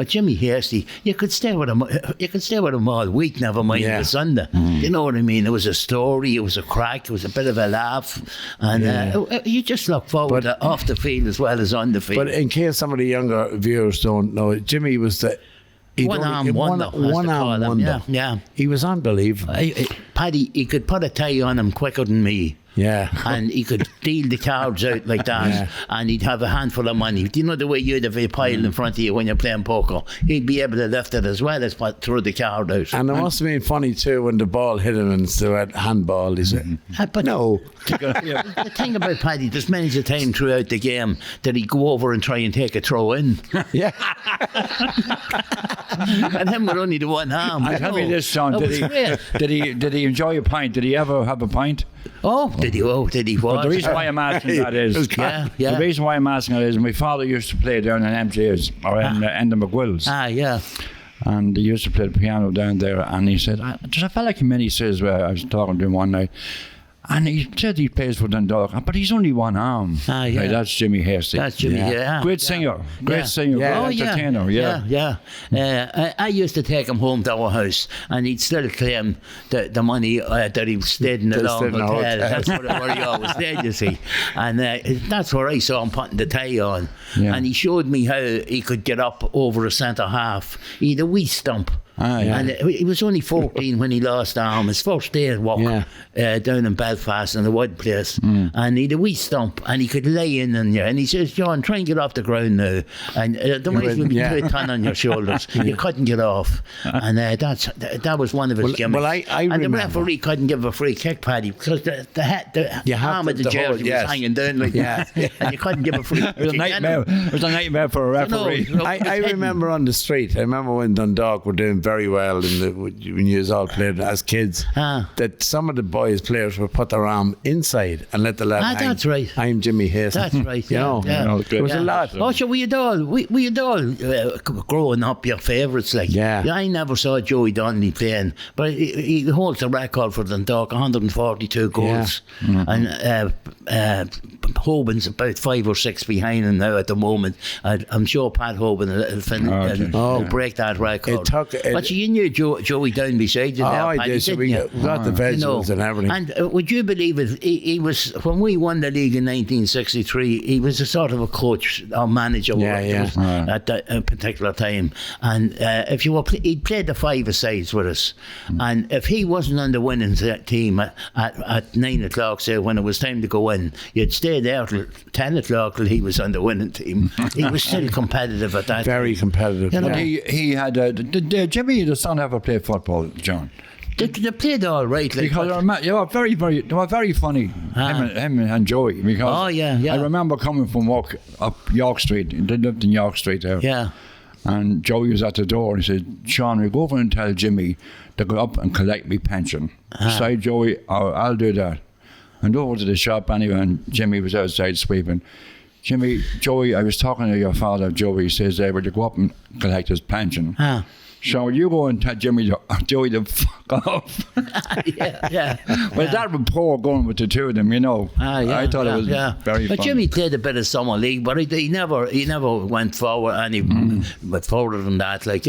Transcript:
Jimmy Hasty, you could stay with him. You could stay with him all week, never mind the Sunday. You know what I mean? It was a story. It was a crack. It was a bit of a laugh, and you just look forward to off the field as well as on the field. But in case some of the younger viewers don't know, Jimmy was the one-arm wonder. One-arm wonder. Yeah. He was unbelievable. Paddy, he could put a tie on him quicker than me. Yeah. And he could deal the cards out like that, and he'd have a handful of money. Do you know the way you'd have a pile in front of you when you're playing poker? He'd be able to lift it as well as throw the card out. And it must have been funny too when the ball hit him and so at handball. He said, but no. The thing about Paddy, there's many a time throughout the game that he'd go over and try and take a throw in. Yeah. And him with only the one arm. Tell me this, John. Did he enjoy a pint? Did he ever have a pint? Oh, did he? But the reason why I'm asking that is, the reason why I'm asking that is, my father used to play down in MJ's or in the McGuill's. And he used to play the piano down there. And he said, there's a fella came in, he says, I was talking to him one night, and he said he plays for Dundalk, but he's only one arm. Right, that's Jimmy Hasty. That's Jimmy, Great singer, great entertainer. I used to take him home to our house, and he'd still claim the money that he stayed in the long hotel. That's where he always stayed, you see. And that's where I saw him putting the tie on. And he showed me how he could get up over a centre half. He had a wee stump. And he was only 14 when he lost arm. His first day at work down in Belfast in the wood place, and he had a wee stump, and he could lay in there. And he says, "John, try and get off the ground now." And the might will be 2 ton on your shoulders. You couldn't get off, and that was one of his gimmicks. Well, I and remember. the referee couldn't give a free kick, Paddy, because the arm of the jersey was hanging down like that, and you couldn't give a free kick. It was a nightmare. It was a nightmare for a referee. I remember on the street. I remember when Dundalk were doing very well when you all played as kids, that some of the boys players would put their arm inside and let the lad hang. That's right. I'm Jimmy Hasty. That's right. There was a lot. Oh, so we had all growing up your favourites. Like, I never saw Joey Donnelly playing, but he holds the record for Dundalk, 142 goals, and Hoban's about 5 or 6 behind him now at the moment. I'm sure Pat Hoban will break that record. But you knew Joey down beside you there, Paddy, did. So we got the vegetables and everything. And would you believe it, he was, when we won the league in 1963, he was a sort of a coach or manager at that particular time. And if you were, he'd played the 5-a-sides with us. And if he wasn't on the winning team at 9 o'clock, say, when it was time to go in, you'd stay there till 10 o'clock till he was on the winning team. He was still competitive at that Very time. competitive. You know? He had Jimmy the son ever played football, John? They played all right. Like, because they were very funny, him and Joey. Because I remember coming from work up York Street. They lived in York Street there. Yeah. And Joey was at the door and he said, "Sean, we go over and tell Jimmy to go up and collect me pension." Say, Joey, I'll do that. And over to the shop anyway, and Jimmy was outside sweeping. Joey, I was talking to your father, Joey. He says they were to go up and collect his pension. So you go and tell Joey to fuck off. Well, that rapport going with the two of them, I thought it was very fun. But Jimmy played a bit of summer league, but he never went forward any but further than that, like,